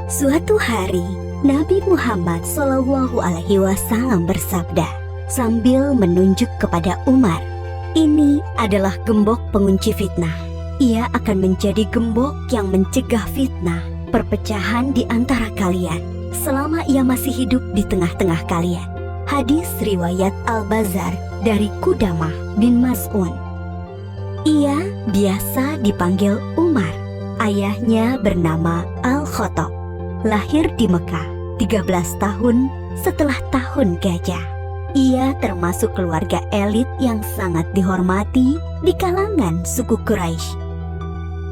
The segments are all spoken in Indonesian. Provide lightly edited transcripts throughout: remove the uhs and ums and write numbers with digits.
Suatu hari, Nabi Muhammad SAW bersabda sambil menunjuk kepada Umar, "Ini adalah gembok pengunci fitnah. Ia akan menjadi gembok yang mencegah fitnah, perpecahan di antara kalian selama ia masih hidup di tengah-tengah kalian." Hadis riwayat Al-Bazzar dari Qudamah bin Mas'un. Ia biasa dipanggil Umar. Ayahnya bernama Al-Khattab. Lahir di Mekah 13 tahun setelah tahun gajah. Ia termasuk keluarga elit yang sangat dihormati di kalangan suku Quraisy.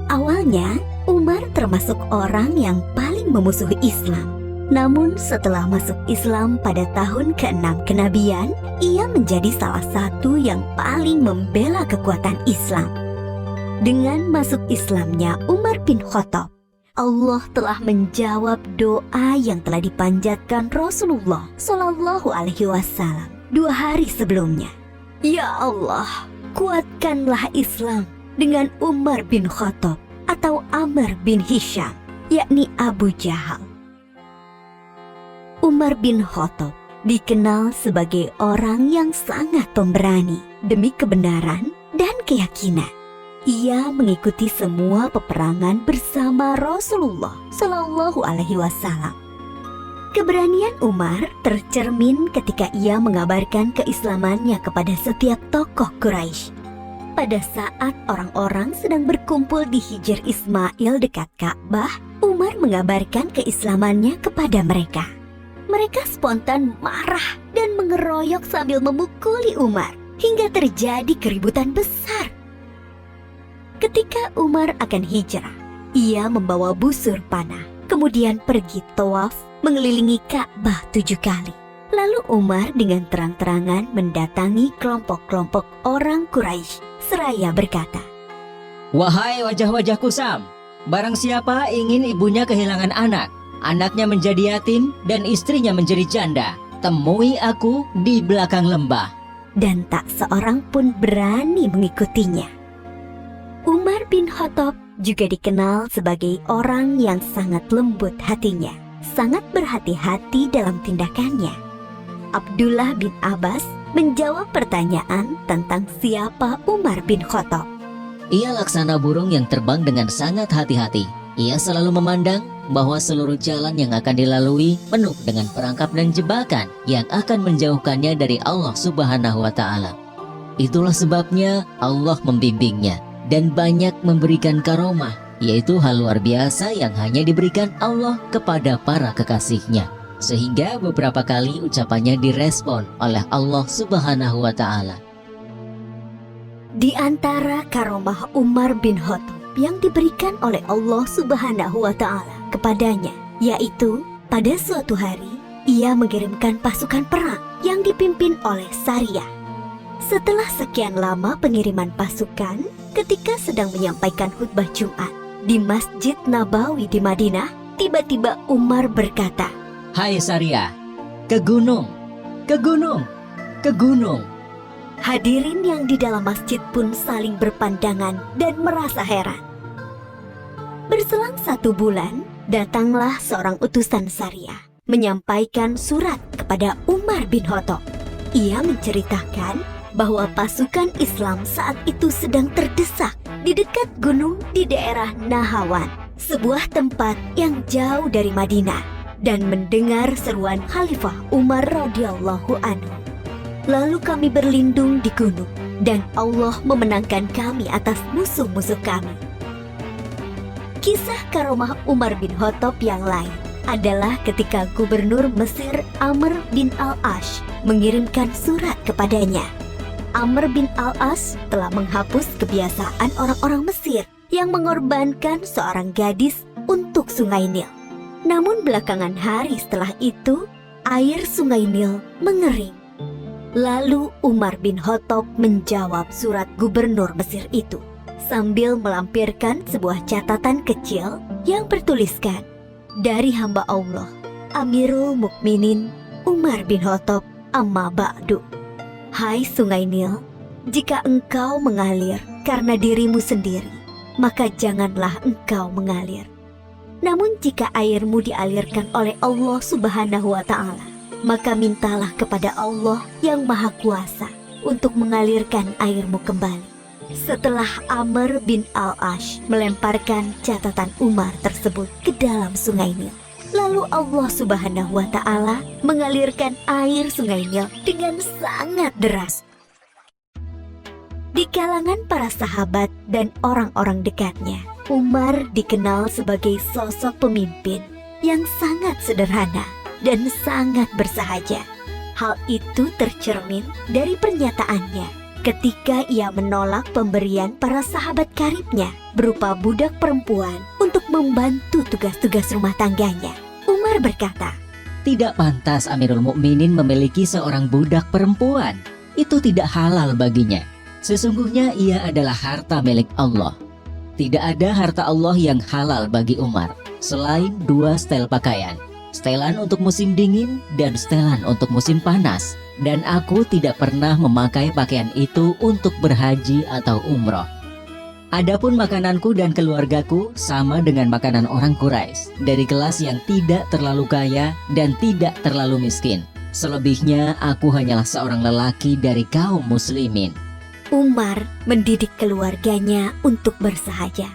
Awalnya, Umar termasuk orang yang paling memusuhi Islam. Namun setelah masuk Islam pada tahun ke-6 kenabian, ia menjadi salah satu yang paling membela kekuatan Islam. Dengan masuk Islamnya Umar bin Khattab, Allah telah menjawab doa yang telah dipanjatkan Rasulullah SAW 2 hari sebelumnya. Ya Allah, kuatkanlah Islam dengan Umar bin Khattab atau Amr bin Hisham, yakni Abu Jahal. Umar bin Khattab dikenal sebagai orang yang sangat pemberani demi kebenaran dan keyakinan. Ia mengikuti semua peperangan bersama Rasulullah SAW. Keberanian Umar tercermin ketika ia mengabarkan keislamannya kepada setiap tokoh Quraisy. Pada saat orang-orang sedang berkumpul di Hijr Ismail dekat Ka'bah, Umar mengabarkan keislamannya kepada mereka. Mereka spontan marah dan mengeroyok sambil memukuli Umar hingga terjadi keributan besar. Ketika Umar akan hijrah, ia membawa busur panah, kemudian pergi tawaf mengelilingi Ka'bah 7 kali. Lalu Umar dengan terang-terangan mendatangi kelompok-kelompok orang Quraisy seraya berkata, "Wahai wajah-wajah kusam, barang siapa ingin ibunya kehilangan anak, anaknya menjadi yatim, dan istrinya menjadi janda, temui aku di belakang lembah." Dan tak seorang pun berani mengikutinya. Umar bin Khattab juga dikenal sebagai orang yang sangat lembut hatinya, sangat berhati-hati dalam tindakannya. Abdullah bin Abbas menjawab pertanyaan tentang siapa Umar bin Khattab. Ia laksana burung yang terbang dengan sangat hati-hati. Ia selalu memandang bahwa seluruh jalan yang akan dilalui penuh dengan perangkap dan jebakan yang akan menjauhkannya dari Allah Subhanahu wa Ta'ala. Itulah sebabnya Allah membimbingnya dan banyak memberikan karomah, yaitu hal luar biasa yang hanya diberikan Allah kepada para kekasihnya, sehingga beberapa kali ucapannya direspon oleh Allah Subhanahu wa Ta'ala. Di antara karomah Umar bin Khattab yang diberikan oleh Allah Subhanahu wa Ta'ala kepadanya, yaitu pada suatu hari ia mengirimkan pasukan perang yang dipimpin oleh Sariyah. Setelah sekian lama pengiriman pasukan, ketika sedang menyampaikan khutbah Jumat di Masjid Nabawi di Madinah, tiba-tiba Umar berkata, "Hai Sariyah, ke gunung, ke gunung, ke gunung." Hadirin yang di dalam masjid pun saling berpandangan dan merasa heran. Berselang 1 bulan, datanglah seorang utusan Sariyah menyampaikan surat kepada Umar bin Khattab. Ia menceritakan bahwa pasukan Islam saat itu sedang terdesak di dekat gunung di daerah Nahawan, sebuah tempat yang jauh dari Madinah, dan mendengar seruan Khalifah Umar radhiyallahu anhu. Lalu kami berlindung di gunung, dan Allah memenangkan kami atas musuh-musuh kami. Kisah karomah Umar bin Khattab yang lain adalah ketika Gubernur Mesir Amr bin Al-As mengirimkan surat kepadanya. Amr bin Al-As telah menghapus kebiasaan orang-orang Mesir yang mengorbankan seorang gadis untuk Sungai Nil. Namun belakangan hari setelah itu, air Sungai Nil mengering. Lalu Umar bin Khattab menjawab surat gubernur Mesir itu sambil melampirkan sebuah catatan kecil yang bertuliskan, "Dari hamba Allah, Amirul Mukminin Umar bin Khattab, amma ba'du. Hai Sungai Nil, jika engkau mengalir karena dirimu sendiri, maka janganlah engkau mengalir. Namun jika airmu dialirkan oleh Allah Subhanahu wa Ta'ala, maka mintalah kepada Allah yang Maha Kuasa untuk mengalirkan airmu kembali. Setelah Amr bin Al-Ash melemparkan catatan Umar tersebut ke dalam sungai Nil, lalu Allah Subhanahu wa Ta'ala mengalirkan air sungai Nil dengan sangat deras. Di kalangan para sahabat dan orang-orang dekatnya, Umar dikenal sebagai sosok pemimpin yang sangat sederhana dan sangat bersahaja. Hal itu tercermin dari pernyataannya ketika ia menolak pemberian para sahabat karibnya berupa budak perempuan untuk membantu tugas-tugas rumah tangganya. Umar berkata, Tidak pantas Amirul Mukminin memiliki seorang budak perempuan. Itu tidak halal baginya. Sesungguhnya ia adalah harta milik Allah. Tidak ada harta Allah yang halal bagi Umar selain 2 setel pakaian. Setelan untuk musim dingin dan setelan untuk musim panas. Dan aku tidak pernah memakai pakaian itu untuk berhaji atau umroh. Adapun makananku dan keluargaku sama dengan makanan orang Quraisy, dari kelas yang tidak terlalu kaya dan tidak terlalu miskin. Selebihnya aku hanyalah seorang lelaki dari kaum muslimin. Umar mendidik keluarganya untuk bersahaja.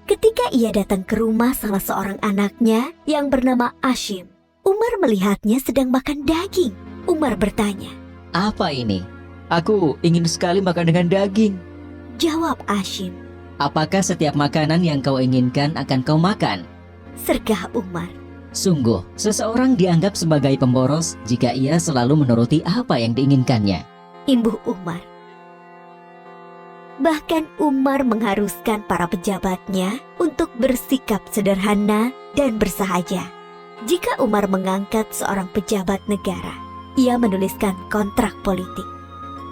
Ketika ia datang ke rumah salah seorang anaknya yang bernama Ashim, Umar melihatnya sedang makan daging. Umar bertanya, Apa ini? Aku ingin sekali makan dengan daging. Jawab Ashim, Apakah setiap makanan yang kau inginkan akan kau makan? sergah Umar. Sungguh, seseorang dianggap sebagai pemboros jika ia selalu menuruti apa yang diinginkannya. Imbuh Umar. Bahkan Umar mengharuskan para pejabatnya untuk bersikap sederhana dan bersahaja. Jika Umar mengangkat seorang pejabat negara, ia menuliskan kontrak politik.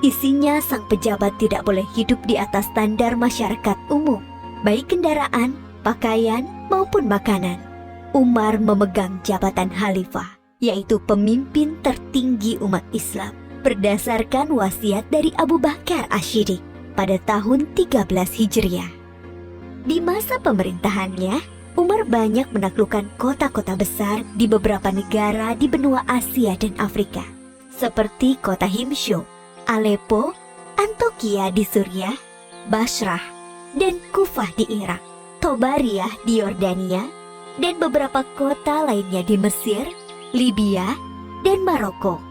Isinya sang pejabat tidak boleh hidup di atas standar masyarakat umum, baik kendaraan, pakaian, maupun makanan. Umar memegang jabatan khalifah, yaitu pemimpin tertinggi umat Islam, berdasarkan wasiat dari Abu Bakar Asy-Siddiq pada tahun 13 Hijriah. Di masa pemerintahannya, Umar banyak menaklukkan kota-kota besar di beberapa negara di benua Asia dan Afrika, seperti kota Himsyum, Aleppo, Antokia di Suriah, Basrah, dan Kufah di Irak, Tobariyah di Yordania, dan beberapa kota lainnya di Mesir, Libya, dan Maroko.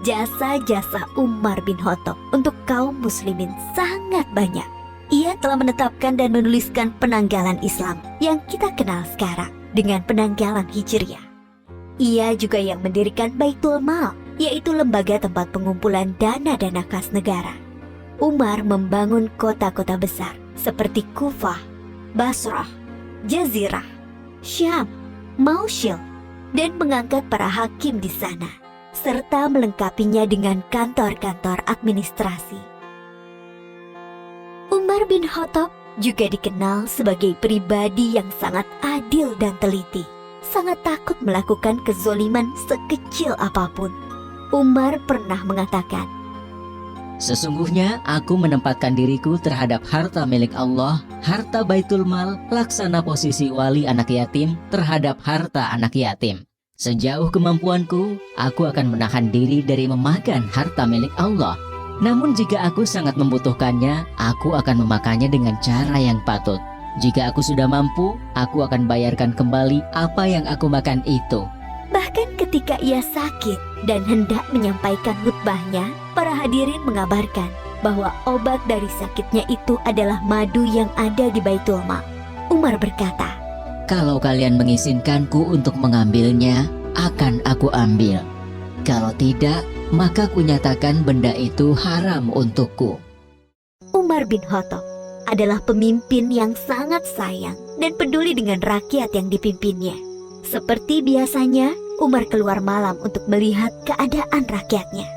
Jasa-jasa Umar bin Khattab untuk kaum muslimin sangat banyak. Ia telah menetapkan dan menuliskan penanggalan Islam yang kita kenal sekarang dengan penanggalan Hijriah. Ia juga yang mendirikan Baitul Mal, yaitu lembaga tempat pengumpulan dana-dana kas negara. Umar membangun kota-kota besar seperti Kufah, Basrah, Jazirah, Syam, Mausil, dan mengangkat para hakim di sana, serta melengkapinya dengan kantor-kantor administrasi. Umar bin Khattab juga dikenal sebagai pribadi yang sangat adil dan teliti, sangat takut melakukan kezoliman sekecil apapun. Umar pernah mengatakan, Sesungguhnya aku menempatkan diriku terhadap harta milik Allah, harta Baitul Mal, laksana posisi wali anak yatim terhadap harta anak yatim. Sejauh kemampuanku, aku akan menahan diri dari memakan harta milik Allah. Namun jika aku sangat membutuhkannya, aku akan memakannya dengan cara yang patut. Jika aku sudah mampu, aku akan bayarkan kembali apa yang aku makan itu. bahkan ketika ia sakit dan hendak menyampaikan khutbahnya, para hadirin mengabarkan bahwa obat dari sakitnya itu adalah madu yang ada di Baitul Mal. Umar berkata, Kalau kalian mengizinkanku untuk mengambilnya, akan aku ambil. Kalau tidak, maka kunyatakan benda itu haram untukku. Umar bin Khattab adalah pemimpin yang sangat sayang dan peduli dengan rakyat yang dipimpinnya. Seperti biasanya, Umar keluar malam untuk melihat keadaan rakyatnya.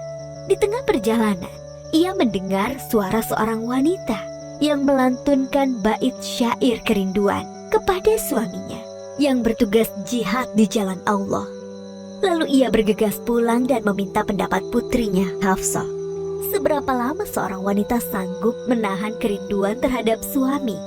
Di tengah perjalanan, ia mendengar suara seorang wanita yang melantunkan bait syair kerinduan kepada suaminya yang bertugas jihad di jalan Allah. Lalu ia bergegas pulang dan meminta pendapat putrinya, Hafsah. Seberapa lama seorang wanita sanggup menahan kerinduan terhadap suami?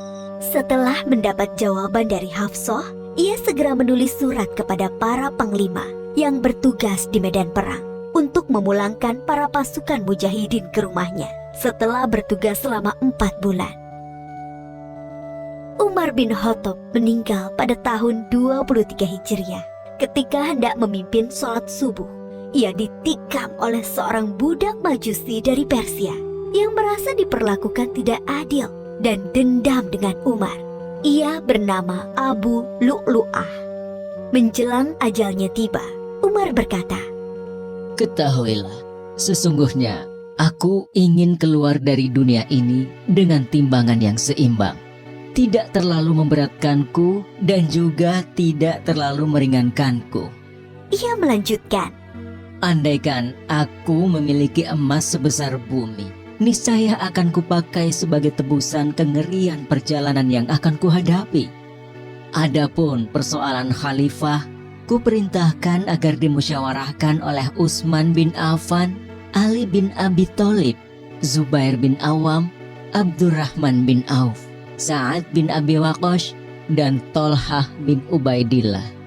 Setelah mendapat jawaban dari Hafsah, Ia segera menulis surat kepada para panglima yang bertugas di medan perang untuk memulangkan para pasukan mujahidin ke rumahnya setelah bertugas selama 4 bulan. Umar bin Khattab meninggal pada tahun 23 Hijriah ketika hendak memimpin sholat subuh. Ia ditikam oleh seorang budak majusi dari Persia yang merasa diperlakukan tidak adil dan dendam dengan Umar. Ia bernama Abu Lu'lu'ah. Menjelang ajalnya tiba, Umar berkata, Ketahuilah, sesungguhnya aku ingin keluar dari dunia ini dengan timbangan yang seimbang. Tidak terlalu memberatkanku dan juga tidak terlalu meringankanku. Ia melanjutkan, Andaikan aku memiliki emas sebesar bumi, niscaya akan kupakai sebagai tebusan kengerian perjalanan yang akan kuhadapi. Adapun persoalan khalifah, kuperintahkan agar dimusyawarahkan oleh Utsman bin Affan, Ali bin Abi Thalib, Zubair bin Awam, Abdurrahman bin Auf, Sa'ad bin Abi Waqqas, dan Tolhah bin Ubaidillah.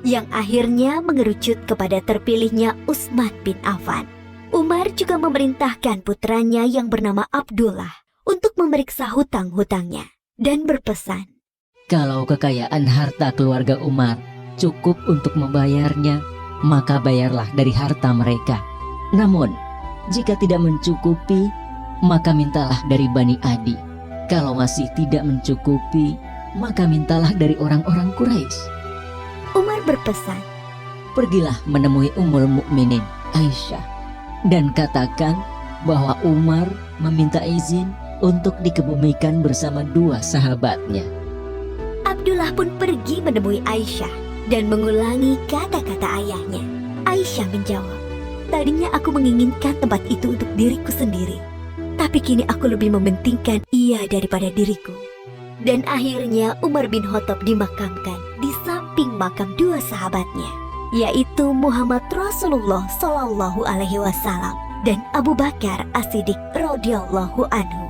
yang akhirnya mengerucut kepada terpilihnya Utsman bin Affan. Umar juga memerintahkan putranya yang bernama Abdullah untuk memeriksa hutang-hutangnya dan berpesan, Kalau kekayaan harta keluarga Umar cukup untuk membayarnya, maka bayarlah dari harta mereka. Namun, jika tidak mencukupi, maka mintalah dari Bani Adi. Kalau masih tidak mencukupi, maka mintalah dari orang-orang Quraisy. Umar berpesan, Pergilah menemui Ummul Mukminin Aisyah dan katakan bahwa Umar meminta izin untuk dikebumikan bersama 2 sahabatnya. Abdullah pun pergi menemui Aisyah dan mengulangi kata-kata ayahnya. Aisyah menjawab, tadinya aku menginginkan tempat itu untuk diriku sendiri, tapi kini aku lebih mementingkan ia daripada diriku. Dan akhirnya Umar bin Khattab dimakamkan di samping makam 2 sahabatnya, yaitu Muhammad Rasulullah Shallallahu Alaihi Wasallam dan Abu Bakar As-Siddiq radhiyallahu anhu.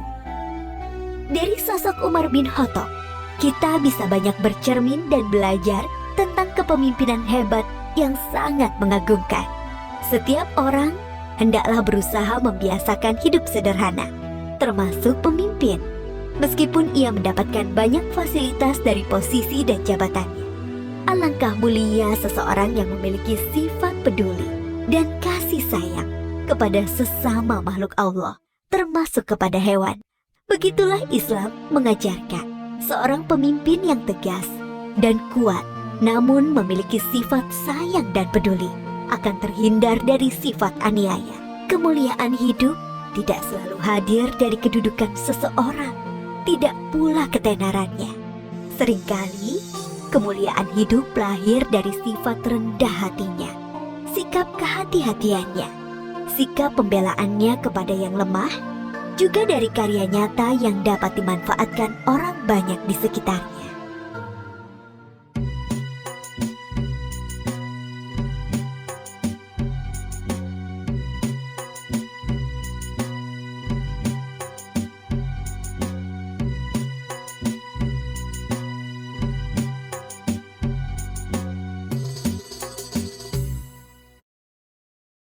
Dari sosok Umar bin Khattab, kita bisa banyak bercermin dan belajar tentang kepemimpinan hebat yang sangat mengagumkan. Setiap orang hendaklah berusaha membiasakan hidup sederhana, termasuk pemimpin. Meskipun ia mendapatkan banyak fasilitas dari posisi dan jabatannya, alangkah mulia seseorang yang memiliki sifat peduli dan kasih sayang kepada sesama makhluk Allah, termasuk kepada hewan. Begitulah Islam mengajarkan seorang pemimpin yang tegas dan kuat, namun memiliki sifat sayang dan peduli, akan terhindar dari sifat aniaya. Kemuliaan hidup tidak selalu hadir dari kedudukan seseorang, tidak pula ketenarannya. Seringkali kemuliaan hidup lahir dari sifat rendah hatinya, sikap kehati-hatiannya, sikap pembelaannya kepada yang lemah, juga dari karya nyata yang dapat dimanfaatkan orang banyak di sekitarnya.